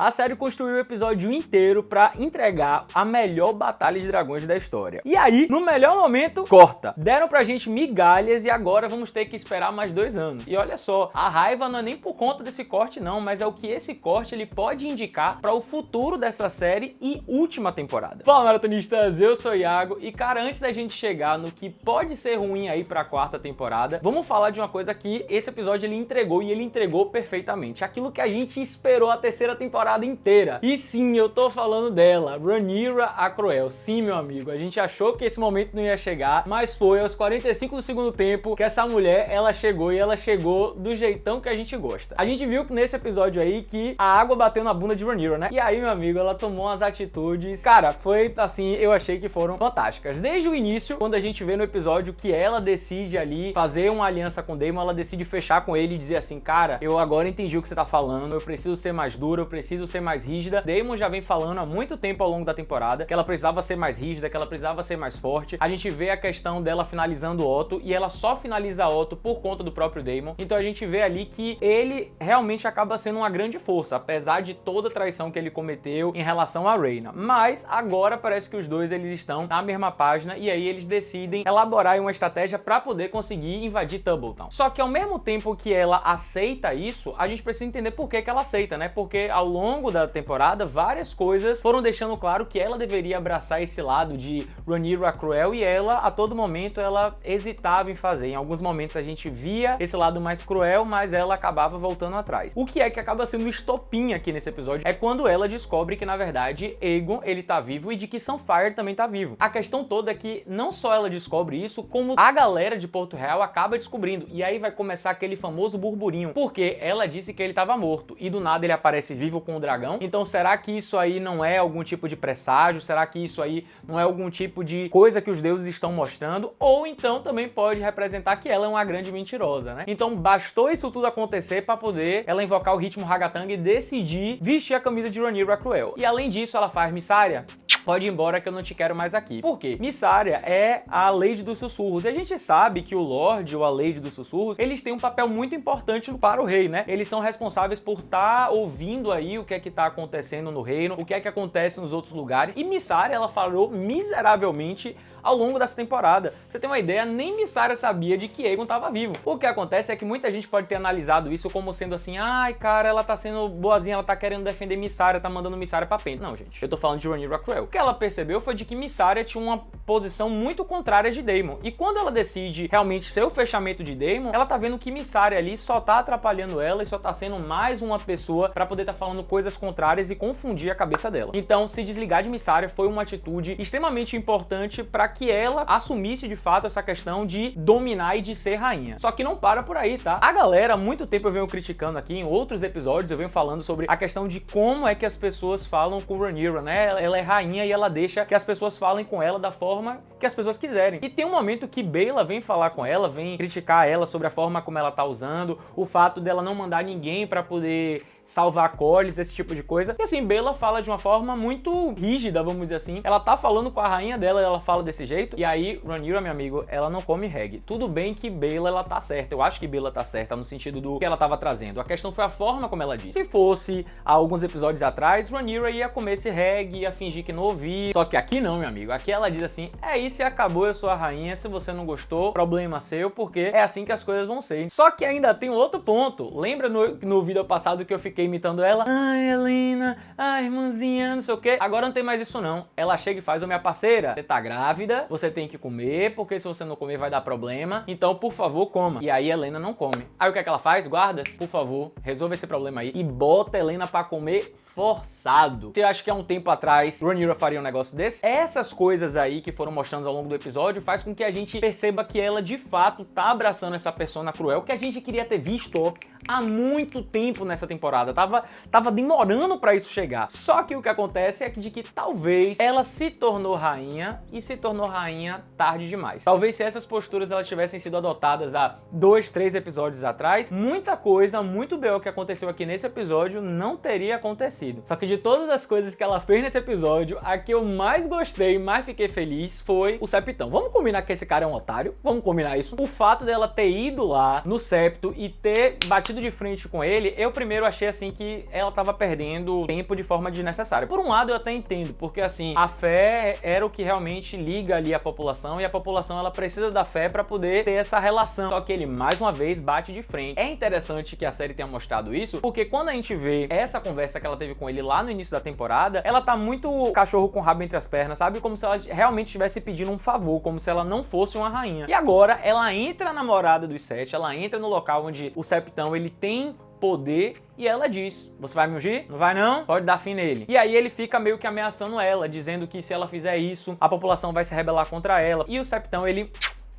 A série construiu o episódio inteiro pra entregar a melhor batalha de dragões da história. E aí, no melhor momento, corta. Deram pra gente migalhas e agora vamos ter que esperar mais 2 anos. E olha só, a raiva não é nem por conta desse corte não, mas é o que esse corte ele pode indicar para o futuro dessa série e última temporada. Fala, maratonistas, eu sou o Iago e cara, antes da gente chegar no que pode ser ruim aí pra 4ª temporada, vamos falar de uma coisa que esse episódio ele entregou e ele entregou perfeitamente. Aquilo que a gente esperou a 3ª temporada inteira. E sim, eu tô falando dela, Rhaenyra a Cruel. Sim, meu amigo, a gente achou que esse momento não ia chegar, mas foi aos 45 do segundo tempo que essa mulher, ela chegou e ela chegou do jeitão que a gente gosta. A gente viu que nesse episódio aí que a água bateu na bunda de Rhaenyra, né? E aí, meu amigo, ela tomou umas atitudes, cara, foi assim, eu achei que foram fantásticas. Desde o início, quando a gente vê no episódio que ela decide ali fazer uma aliança com Daemon, ela decide fechar com ele e dizer assim, cara, eu agora entendi o que você tá falando, eu preciso ser mais dura, eu preciso ser mais rígida. Daemon já vem falando há muito tempo ao longo da temporada que ela precisava ser mais rígida, que ela precisava ser mais forte. A gente vê a questão dela finalizando Otto e ela só finaliza Otto por conta do próprio Daemon. Então a gente vê ali que ele realmente acaba sendo uma grande força, apesar de toda a traição que ele cometeu em relação a Rhaena. Mas agora parece que os dois eles estão na mesma página e aí eles decidem elaborar uma estratégia para poder conseguir invadir Tubbledown. Só que ao mesmo tempo que ela aceita isso, a gente precisa entender por que ela aceita, né? Porque ao longo da temporada, várias coisas foram deixando claro que ela deveria abraçar esse lado de Rhaenyra Cruel e ela, a todo momento, ela hesitava em fazer. Em alguns momentos a gente via esse lado mais cruel, mas ela acabava voltando atrás. O que é que acaba sendo estopim aqui nesse episódio é quando ela descobre que, na verdade, Aegon, ele tá vivo e de que Sunfyre também tá vivo. A questão toda é que não só ela descobre isso, como a galera de Porto Real acaba descobrindo. E aí vai começar aquele famoso burburinho, porque ela disse que ele tava morto e do nada ele aparece vivo com o dragão. Então será que isso aí não é algum tipo de presságio? Será que isso aí não é algum tipo de coisa que os deuses estão mostrando? Ou então também pode representar que ela é uma grande mentirosa, né? Então bastou isso tudo acontecer para poder ela invocar o ritmo Ragatanga e decidir vestir a camisa de Rhaenyra Cruel. E além disso ela faz Mysaria, pode ir embora que eu não te quero mais aqui. Por quê? Mysaria é a Lady dos Sussurros. E a gente sabe que o Lorde ou a Lady dos Sussurros, eles têm um papel muito importante para o rei, né? Eles são responsáveis por estar ouvindo aí o que é que tá acontecendo no reino, o que é que acontece nos outros lugares. E Mysaria, ela falou miseravelmente ao longo dessa temporada. Pra você ter uma ideia, nem Mysaria sabia de que Aegon tava vivo. O que acontece é que muita gente pode ter analisado isso como sendo assim, ai, cara, ela tá sendo boazinha, ela tá querendo defender Mysaria, tá mandando Mysaria pra pena. Não, gente, eu tô falando de Rhaenyra Cruel. O que ela percebeu foi de que Mysaria tinha uma posição muito contrária de Daemon. E quando ela decide realmente ser o fechamento de Daemon, ela tá vendo que Mysaria ali só tá atrapalhando ela e só tá sendo mais uma pessoa pra poder tá falando coisas contrárias e confundir a cabeça dela. Então, se desligar de Mysaria foi uma atitude extremamente importante pra que ela assumisse de fato essa questão de dominar e de ser rainha. Só que não para por aí, tá? A galera, há muito tempo eu venho criticando aqui, em outros episódios eu venho falando sobre a questão de como é que as pessoas falam com Rhaenyra, né? Ela é rainha e ela deixa que as pessoas falem com ela da forma que as pessoas quiserem. E tem um momento que Baela vem falar com ela, vem criticar ela sobre a forma como ela tá usando, o fato dela não mandar ninguém pra poder salvar Corlys, esse tipo de coisa. E assim, Baela fala de uma forma muito rígida, vamos dizer assim. Ela tá falando com a rainha dela, ela fala desse jeito. E aí, Rhaenyra, meu amigo, ela não come reggae. Tudo bem que Baela, ela tá certa. Eu acho que Baela tá certa no sentido do que ela tava trazendo. A questão foi a forma como ela disse. Se fosse há alguns episódios atrás, Rhaenyra ia comer esse reggae, ia fingir que não ouvia. Só que aqui não, meu amigo. Aqui ela diz assim, é isso e acabou, eu sou a rainha. Se você não gostou, problema seu, porque é assim que as coisas vão ser. Só que ainda tem um outro ponto. Lembra no vídeo passado que eu fiquei imitando ela? Ai, Helena, ai, irmãzinha, não sei o que. Agora não tem mais isso não. Ela chega e faz, ô minha parceira, você tá grávida, você tem que comer, porque se você não comer vai dar problema. Então, por favor, coma. E aí Helena não come. Aí o que é que ela faz? Guardas, por favor, resolva esse problema aí. E bota Helena pra comer forçado. Você acha que há um tempo atrás Rhaenyra faria um negócio desse? Essas coisas aí que foram mostradas ao longo do episódio faz com que a gente perceba que ela de fato tá abraçando essa persona cruel que a gente queria ter visto há muito tempo nessa temporada. Tava demorando pra isso chegar. negar. Só que o que acontece é de que talvez ela se tornou rainha e se tornou rainha tarde demais. Talvez se essas posturas elas tivessem sido adotadas há 2, 3 episódios atrás, muita coisa, muito B.O. que aconteceu aqui nesse episódio não teria acontecido. Só que de todas as coisas que ela fez nesse episódio, a que eu mais gostei, mais fiquei feliz foi o Septão. Vamos combinar que esse cara é um otário? Vamos combinar isso? O fato dela ter ido lá no Septo e ter batido de frente com ele, eu primeiro achei assim que ela tava perdendo tempo de forma desnecessária. Por um lado eu até entendo, porque assim, a fé era o que realmente liga ali a população e a população ela precisa da fé para poder ter essa relação. Só que ele mais uma vez bate de frente. É interessante que a série tenha mostrado isso, porque quando a gente vê essa conversa que ela teve com ele lá no início da temporada, ela tá muito cachorro com o rabo entre as pernas, sabe? Como se ela realmente estivesse pedindo um favor, como se ela não fosse uma rainha. E agora ela entra na morada dos Sete, ela entra no local onde o Septão ele tem poder e ela diz: você vai me ungir? Não vai não? Pode dar fim nele. E aí ele fica meio que ameaçando ela, dizendo que se ela fizer isso, a população vai se rebelar contra ela. E o Septão ele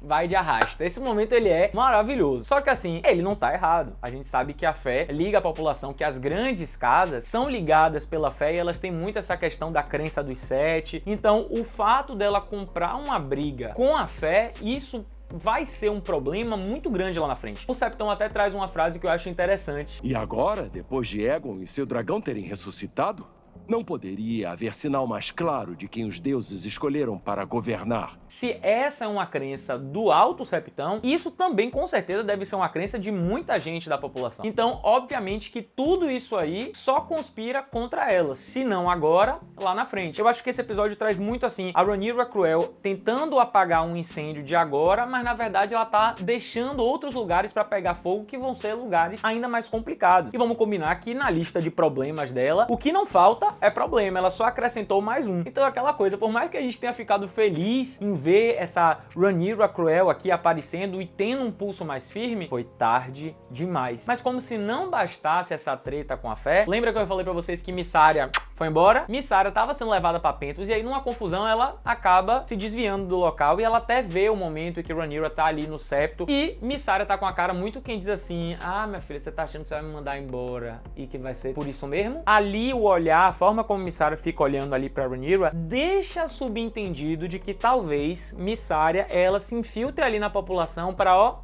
vai de arrasta. Esse momento ele é maravilhoso. Só que assim, ele não tá errado. A gente sabe que a fé liga a população, que as grandes casas são ligadas pela fé e elas têm muito essa questão da crença dos Sete. Então, o fato dela comprar uma briga com a fé, isso vai ser um problema muito grande lá na frente. O Septão até traz uma frase que eu acho interessante. E agora, depois de Aegon e seu dragão terem ressuscitado, não poderia haver sinal mais claro de quem os deuses escolheram para governar. Se essa é uma crença do alto Septão, isso também com certeza deve ser uma crença de muita gente da população. Então, obviamente que tudo isso aí só conspira contra ela, se não agora, lá na frente. Eu acho que esse episódio traz muito assim, a Rhaenyra Cruel tentando apagar um incêndio de agora, mas na verdade ela tá deixando outros lugares para pegar fogo que vão ser lugares ainda mais complicados. E vamos combinar que na lista de problemas dela, o que não falta é problema, ela só acrescentou mais um. Então aquela coisa, por mais que a gente tenha ficado feliz em ver essa Rhaenyra Cruel aqui aparecendo e tendo um pulso mais firme, foi tarde demais. Mas como se não bastasse essa treta com a fé, lembra que eu falei pra vocês que Mysaria foi embora? Mysaria tava sendo levada pra Pentos e aí numa confusão ela acaba se desviando do local e ela até vê o momento em que Rhaenyra tá ali no septo e Mysaria tá com a cara muito quem diz assim: ah, minha filha, você tá achando que você vai me mandar embora e que vai ser por isso mesmo? Ali o olhar, a forma como Mysaria fica olhando ali pra Rhaenyra, deixa subentendido de que talvez Mysaria, ela se infiltre ali na população para, ó,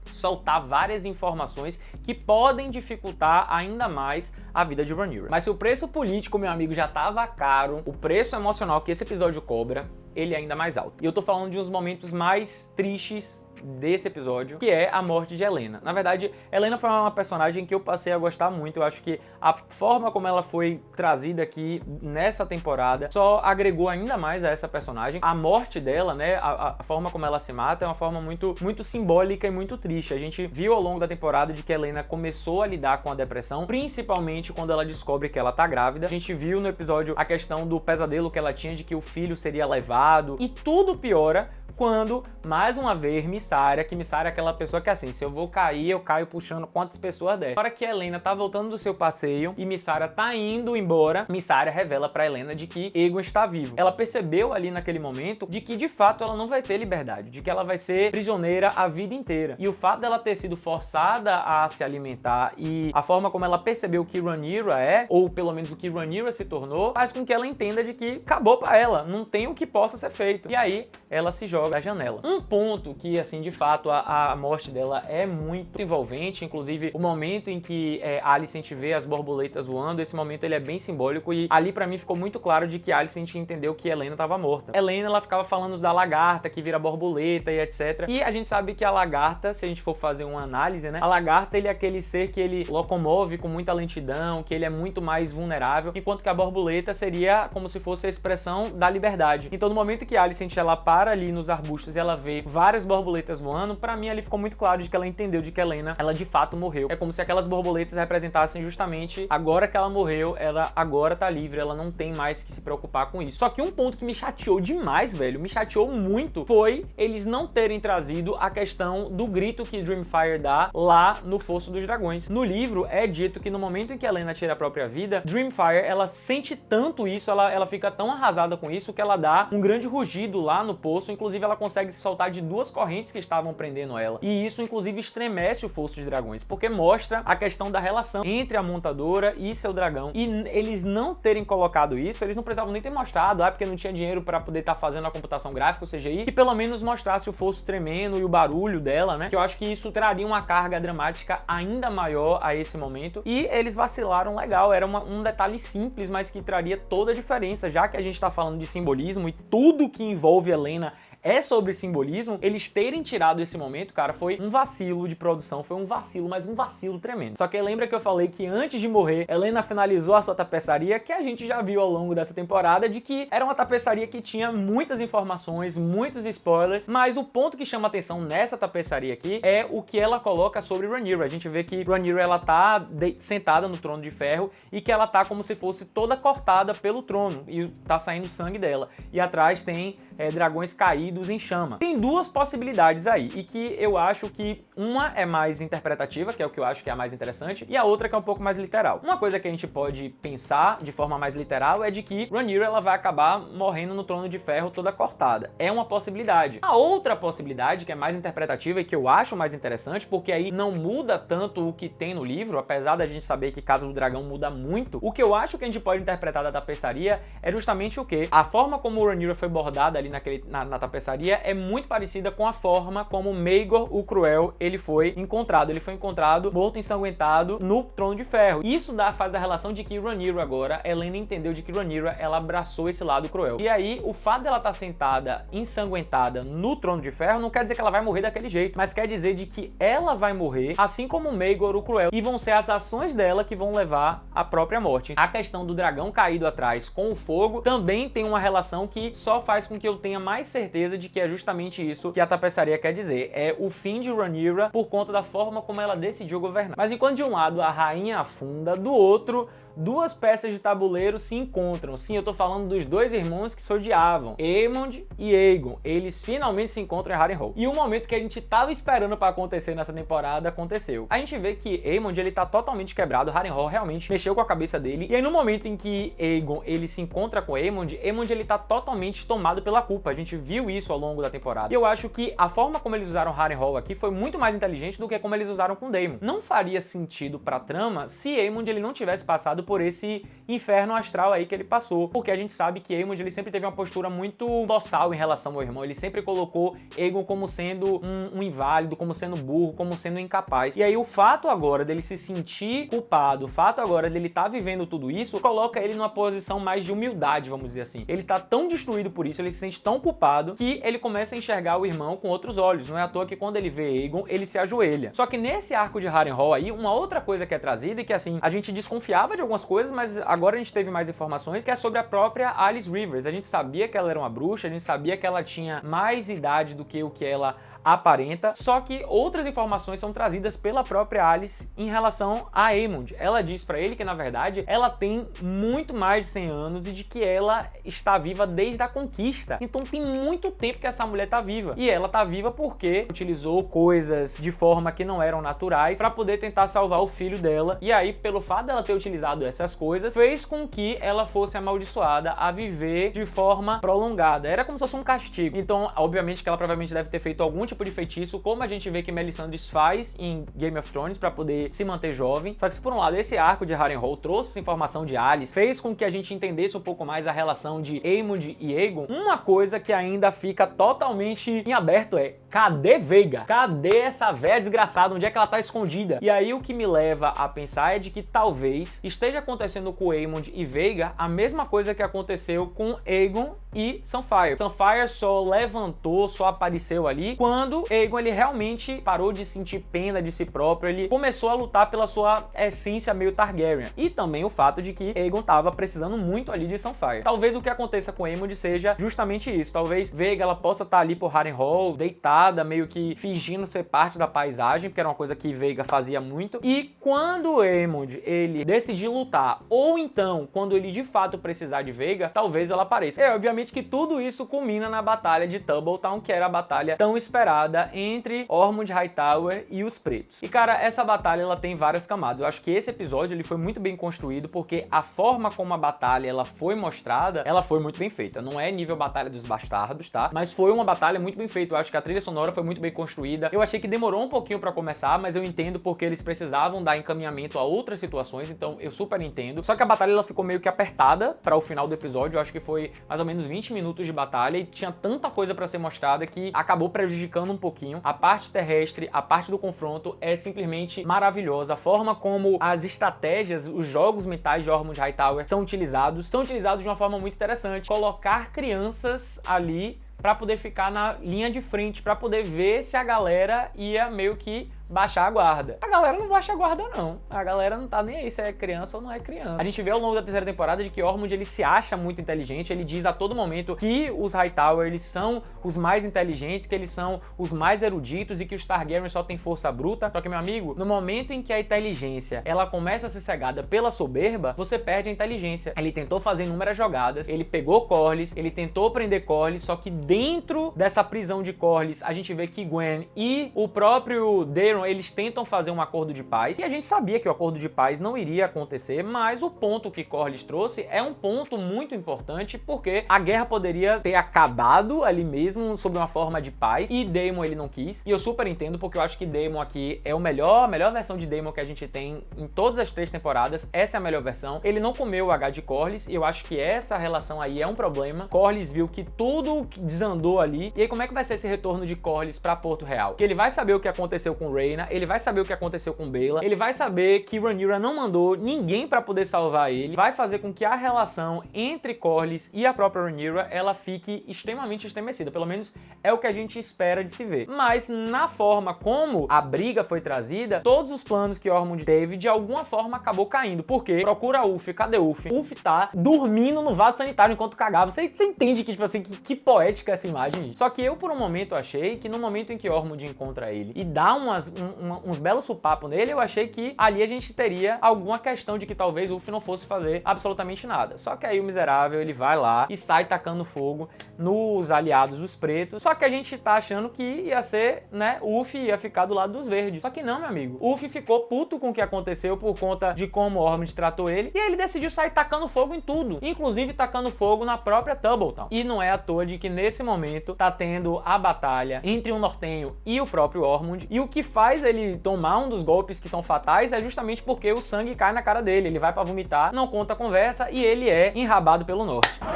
soltar várias informações que podem dificultar ainda mais a vida de Rhaenyra. Mas se o preço político, meu amigo, já tava caro, o preço emocional que esse episódio cobra, ele é ainda mais alto. E eu tô falando de uns momentos mais tristes desse episódio, que é a morte de Helaena. Na verdade, Helaena foi uma personagem que eu passei a gostar muito. Eu acho que a forma como ela foi trazida aqui nessa temporada só agregou ainda mais a essa personagem. A morte dela, né, a forma como ela se mata é uma forma muito simbólica e muito triste. A gente viu ao longo da temporada de que Helaena começou a lidar com a depressão, principalmente quando ela descobre que ela tá grávida. A gente viu no episódio a questão do pesadelo que ela tinha de que o filho seria levado, e tudo piora quando, mais uma vez, Mysaria é aquela pessoa que assim, se eu vou cair, eu caio puxando quantas pessoas der. Na hora que Helaena tá voltando do seu passeio e Mysaria tá indo embora, Mysaria revela pra Helaena de que Aegon está vivo. Ela percebeu ali naquele momento de que, de fato, ela não vai ter liberdade, de que ela vai ser prisioneira a vida inteira. E o fato dela ter sido forçada a se alimentar e a forma como ela percebeu que Rhaenyra é, ou pelo menos o que Rhaenyra se tornou, faz com que ela entenda de que acabou pra ela, não tem o que possa ser feito. E aí, ela se joga da janela. Um ponto que, assim, de fato, a morte dela é muito envolvente, inclusive o momento em que Alicent vê as borboletas voando, esse momento ele é bem simbólico e ali pra mim ficou muito claro de que Alicent entendeu que Helaena tava morta. Helaena, ela ficava falando da lagarta que vira borboleta e etc. E a gente sabe que a lagarta, se a gente for fazer uma análise, né, a lagarta ele é aquele ser que ele locomove com muita lentidão, que ele é muito mais vulnerável, enquanto que a borboleta seria como se fosse a expressão da liberdade. Então no momento que Alicent ela para ali nos arbustos e ela vê várias borboletas voando, pra mim ali ficou muito claro de que ela entendeu de que Helaena, ela de fato morreu. É como se aquelas borboletas representassem justamente agora que ela morreu, ela agora tá livre, ela não tem mais que se preocupar com isso. Só que um ponto que me chateou demais, velho, me chateou muito, foi eles não terem trazido a questão do grito que Dreamfire dá lá no Fosso dos Dragões. No livro é dito que no momento em que Helaena tira a própria vida, Dreamfire, ela sente tanto isso, ela fica tão arrasada com isso que ela dá um grande rugido lá no poço, inclusive ela consegue se soltar de 2 correntes que estavam prendendo ela. E isso, inclusive, estremece o Fosso de Dragões, porque mostra a questão da relação entre a montadora e seu dragão. E eles não terem colocado isso, eles não precisavam nem ter mostrado, porque não tinha dinheiro para poder estar fazendo a computação gráfica, ou CGI, que pelo menos mostrasse o Fosso tremendo e o barulho dela, né? Que eu acho que isso traria uma carga dramática ainda maior a esse momento. E eles vacilaram legal, era um detalhe simples, mas que traria toda a diferença, já que a gente tá falando de simbolismo e tudo que envolve Helena é sobre simbolismo. Eles terem tirado esse momento, cara, foi um vacilo de produção, foi um vacilo, mas um vacilo tremendo. Só que lembra que eu falei que antes de morrer, Helena finalizou a sua tapeçaria, que a gente já viu ao longo dessa temporada, de que era uma tapeçaria que tinha muitas informações, muitos spoilers, mas o ponto que chama atenção nessa tapeçaria aqui é o que ela coloca sobre Rhaenyra. A gente vê que Rhaenyra, ela tá sentada no trono de ferro e que ela tá como se fosse toda cortada pelo trono e tá saindo sangue dela. E atrás tem dragões caídos em chama. Tem 2 possibilidades aí, e que eu acho que uma é mais interpretativa, que é o que eu acho que é a mais interessante, e a outra que é um pouco mais literal. Uma coisa que a gente pode pensar de forma mais literal é de que Rhaenyra, ela vai acabar morrendo no trono de ferro toda cortada. É uma possibilidade. A outra possibilidade, que é mais interpretativa e que eu acho mais interessante, porque aí não muda tanto o que tem no livro, apesar da gente saber que Casa do Dragão muda muito, o que eu acho que a gente pode interpretar da tapeçaria é justamente o quê? A forma como Rhaenyra foi bordada ali na tapeçaria é muito parecida com a forma como Maegor, o Cruel, ele foi encontrado. Ele foi encontrado morto, ensanguentado no Trono de Ferro. Isso faz a relação de que Rhaenyra agora, Helena entendeu de que Rhaenyra, ela abraçou esse lado cruel. E aí, o fato dela estar sentada, ensanguentada no Trono de Ferro, não quer dizer que ela vai morrer daquele jeito, mas quer dizer de que ela vai morrer, assim como Maegor, o Cruel, e vão ser as ações dela que vão levar à própria morte. A questão do dragão caído atrás com o fogo também tem uma relação que só faz com que eu tenha mais certeza de que é justamente isso que a tapeçaria quer dizer. É o fim de Rhaenyra por conta da forma como ela decidiu governar. Mas enquanto de um lado a rainha afunda, do outro 2 peças de tabuleiro se encontram. Sim, eu tô falando dos 2 irmãos que se odiavam, Aemond e Aegon. Eles finalmente se encontram em Harrenhal. E o momento que a gente tava esperando pra acontecer nessa temporada, aconteceu. A gente vê que Aemond, ele tá totalmente quebrado, Harrenhal realmente mexeu com a cabeça dele. E aí no momento em que Aegon, ele se encontra com Aemond, ele tá totalmente tomado pela culpa. A gente viu isso ao longo da temporada. E eu acho que a forma como eles usaram Harrenhal aqui foi muito mais inteligente do que como eles usaram com Daemon. Não faria sentido pra trama se Aemond, ele não tivesse passado por esse inferno astral aí que ele passou, porque a gente sabe que Aemond, ele sempre teve uma postura muito boçal em relação ao irmão. Ele sempre colocou Aegon como sendo um inválido, como sendo burro, como sendo incapaz. E aí o fato agora dele se sentir culpado, o fato agora dele estar vivendo tudo isso, coloca ele numa posição mais de humildade, vamos dizer assim. Ele tá tão destruído por isso, ele se sente tão culpado, que ele começa a enxergar o irmão com outros olhos. Não é à toa que quando ele vê Aegon, ele se ajoelha. Só que nesse arco de Harrenhal aí, uma outra coisa que é trazida, e que assim, a gente desconfiava de algumas coisas, mas agora a gente teve mais informações, que é sobre a própria Alice Rivers. A gente sabia que ela era uma bruxa, a gente sabia que ela tinha mais idade do que o que ela aparenta, só que outras informações são trazidas pela própria Alice em relação a Aemond. Ela diz pra ele que, na verdade, ela tem muito mais de 100 anos e de que ela está viva desde a conquista. Então tem muito tempo que essa mulher tá viva. E ela tá viva porque utilizou coisas de forma que não eram naturais para poder tentar salvar o filho dela. E aí, pelo fato dela ter utilizado essas coisas, fez com que ela fosse amaldiçoada a viver de forma prolongada. Era como se fosse um castigo. Então, obviamente que ela provavelmente deve ter feito algum tipo de feitiço, como a gente vê que Melisandre faz em Game of Thrones para poder se manter jovem. Só que se por um lado esse arco de Harrenhal trouxe essa informação de Alice, fez com que a gente entendesse um pouco mais a relação de Aemond e Aegon, uma coisa que ainda fica totalmente em aberto é: cadê Veiga? Cadê essa véia desgraçada? Onde é que ela tá escondida? E aí o que me leva a pensar é de que talvez esteja acontecendo com Aemond e Veiga a mesma coisa que aconteceu com Aegon e Sunfyre. Sunfyre só levantou, só apareceu ali quando Aegon, ele realmente parou de sentir pena de si próprio, ele começou a lutar pela sua essência meio Targaryen. E também o fato de que Aegon tava precisando muito ali de Sunfyre. Talvez o que aconteça com Aemond seja justamente isso. Talvez Veiga, ela possa estar ali por Harrenhal, deitada, meio que fingindo ser parte da paisagem, porque era uma coisa que Veiga fazia muito. E quando Aemond, ele decidir lutar, ou então, quando ele de fato precisar de Veiga, talvez ela apareça. É, obviamente que tudo isso culmina na batalha de Tumbletown, que era a batalha tão esperada entre Ormond Hightower e os Pretos. E cara, essa batalha, ela tem várias camadas. Eu acho que esse episódio, ele foi muito bem construído, porque a forma como a batalha, ela foi mostrada, ela foi muito bem feita. Não é nível Batalha Batalha dos Bastardos, tá? Mas foi uma batalha muito bem feita. Eu acho que a trilha sonora foi muito bem construída. Eu achei que demorou um pouquinho pra começar, mas eu entendo porque eles precisavam dar encaminhamento a outras situações, então eu super entendo. Só que a batalha ela ficou meio que apertada para o final do episódio. Eu acho que foi mais ou menos 20 minutos de batalha e tinha tanta coisa pra ser mostrada que acabou prejudicando um pouquinho. A parte terrestre, a parte do confronto é simplesmente maravilhosa. A forma como as estratégias, os jogos mentais de Ormond Hightower são utilizados de uma forma muito interessante. Colocar crianças ali para poder ficar na linha de frente, para poder ver se a galera ia meio que baixar a guarda. A galera não baixa a guarda, não. A galera não tá nem aí se é criança ou não é criança. A gente vê ao longo da terceira temporada de que Ormond, ele se acha muito inteligente, ele diz a todo momento que os Hightower, eles são os mais inteligentes, que eles são os mais eruditos e que os Targaryen só tem força bruta. Só que, meu amigo, no momento em que a inteligência, ela começa a ser cegada pela soberba, você perde a inteligência. Ele tentou fazer inúmeras jogadas, ele pegou Corlys, ele tentou prender Corlys, só que dentro dessa prisão de Corlys, a gente vê que Gwen e o próprio Daemon, eles tentam fazer um acordo de paz, e a gente sabia que o acordo de paz não iria acontecer, mas o ponto que Corlys trouxe é um ponto muito importante, porque a guerra poderia ter acabado ali mesmo, sob uma forma de paz, e Daemon ele não quis, e eu super entendo, porque eu acho que Daemon aqui é a melhor versão de Daemon que a gente tem em todas as 3 temporadas, essa é a melhor versão. Ele não comeu o H de Corlys, e eu acho que essa relação aí é um problema. Corlys viu que tudo desandou ali, e aí como é que vai ser esse retorno de Corlys pra Porto Real? Que ele vai saber o que aconteceu com Rhaena, ele vai saber o que aconteceu com Baela, ele vai saber que Rhaenyra não mandou ninguém pra poder salvar ele, vai fazer com que a relação entre Corlys e a própria Rhaenyra, ela fique extremamente estremecida, pelo menos é o que a gente espera de se ver. Mas na forma como a briga foi trazida, todos os planos que Ormond teve, de alguma forma acabou caindo, porque procura Ulf, cadê Ulf? Ulf tá dormindo no vaso sanitário enquanto cagava. Você entende que, tipo assim, que poética essa imagem? Só que eu, por um momento, achei que no momento em que Ormond encontra ele e dá uns belos supapos nele, eu achei que ali a gente teria alguma questão de que talvez Ulf não fosse fazer absolutamente nada. Só que aí o miserável, ele vai lá e sai tacando fogo nos aliados dos pretos. Só que a gente tá achando que ia ser, né, Ulf ia ficar do lado dos verdes. Só que não, meu amigo. Ulf ficou puto com o que aconteceu por conta de como Ormond tratou ele, e ele decidiu sair tacando fogo em tudo, inclusive tacando fogo na própria Tubbleton. E não é à toa de que nesse momento tá tendo a batalha entre o Nortenho e o próprio Ormond, e o que faz ele tomar um dos golpes que são fatais é justamente porque o sangue cai na cara dele, ele vai pra vomitar, não conta a conversa e ele é enrabado pelo norte. A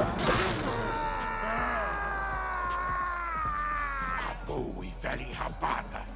boa e velha enrabada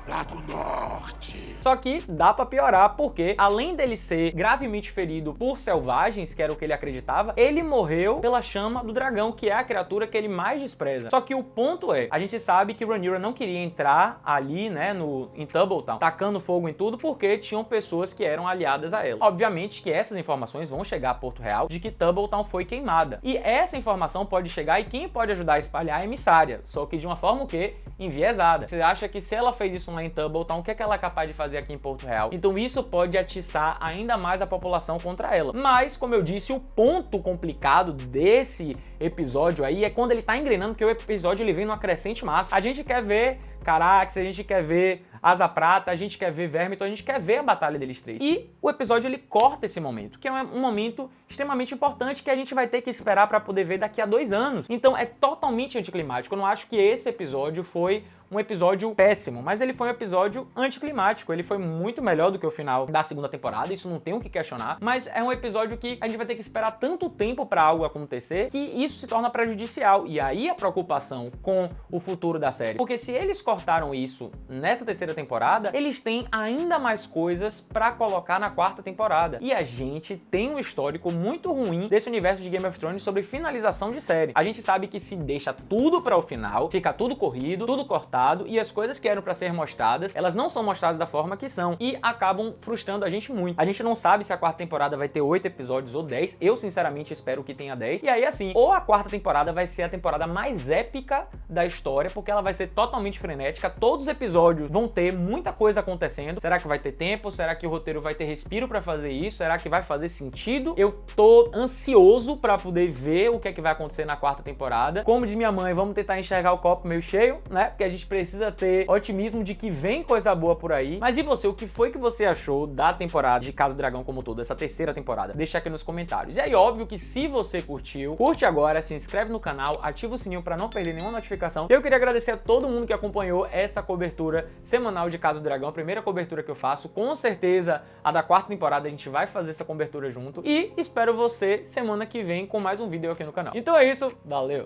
lá do norte. Só que dá pra piorar, porque além dele ser gravemente ferido por selvagens, que era o que ele acreditava, ele morreu pela chama do dragão, que é a criatura que ele mais despreza. Só que o ponto é, a gente sabe que Rhaenyra não queria entrar ali, né, em Tubbleton, tacando fogo em tudo, porque tinham pessoas que eram aliadas a ela. Obviamente que essas informações vão chegar a Porto Real de que Tubbleton foi queimada. E essa informação pode chegar, e quem pode ajudar a espalhar é a emissária, só que de uma forma o quê? Enviesada. Você acha que se ela fez isso lá em Tubbleton, o que é que ela é capaz de fazer aqui em Porto Real? Então isso pode atiçar ainda mais a população contra ela. Mas, como eu disse, o ponto complicado desse episódio aí é quando ele tá engrenando, porque o episódio ele vem numa crescente massa. A gente quer ver Carax, a gente quer ver Asa Prata, a gente quer ver Vermithor, a gente quer ver a batalha deles três. E o episódio ele corta esse momento, que é um momento extremamente importante que a gente vai ter que esperar para poder ver daqui a 2 anos. Então é totalmente anticlimático. Eu não acho que esse episódio foi um episódio péssimo, mas ele foi um episódio anticlimático. Ele foi muito melhor do que o final da segunda temporada, isso não tem o que questionar, mas é um episódio que a gente vai ter que esperar tanto tempo para algo acontecer que isso se torna prejudicial. E aí a preocupação com o futuro da série, porque se eles cortaram isso nessa terceira temporada, eles têm ainda mais coisas para colocar na 4ª temporada. E a gente tem um histórico muito ruim desse universo de Game of Thrones sobre finalização de série. A gente sabe que se deixa tudo para o final, fica tudo corrido, tudo cortado, e as coisas que eram para ser mostradas, elas não são mostradas da forma que são, e acabam frustrando a gente muito. A gente não sabe se a 4ª temporada vai ter 8 episódios ou 10, eu sinceramente espero que tenha 10, e aí assim, ou a 4ª temporada vai ser a temporada mais épica da história, porque ela vai ser totalmente frenética, todos os episódios vão ter muita coisa acontecendo. Será que vai ter tempo? Será que o roteiro vai ter respiro para fazer isso? Será que vai fazer sentido? Eu tô ansioso para poder ver o que é que vai acontecer na 4ª temporada. Como diz minha mãe, vamos tentar enxergar o copo meio cheio, né? Porque a gente precisa ter otimismo de que vem coisa boa por aí. Mas e você? O que foi que você achou da temporada de Casa do Dragão como todo, essa terceira temporada? Deixa aqui nos comentários. E aí, óbvio que se você curtiu, curte agora. agora se inscreve no canal, ativa o sininho para não perder nenhuma notificação. Eu queria agradecer a todo mundo que acompanhou essa cobertura semanal de Casa do Dragão, a primeira cobertura que eu faço. Com certeza, a da 4ª temporada a gente vai fazer essa cobertura junto. E espero você semana que vem com mais um vídeo aqui no canal. Então é isso, valeu!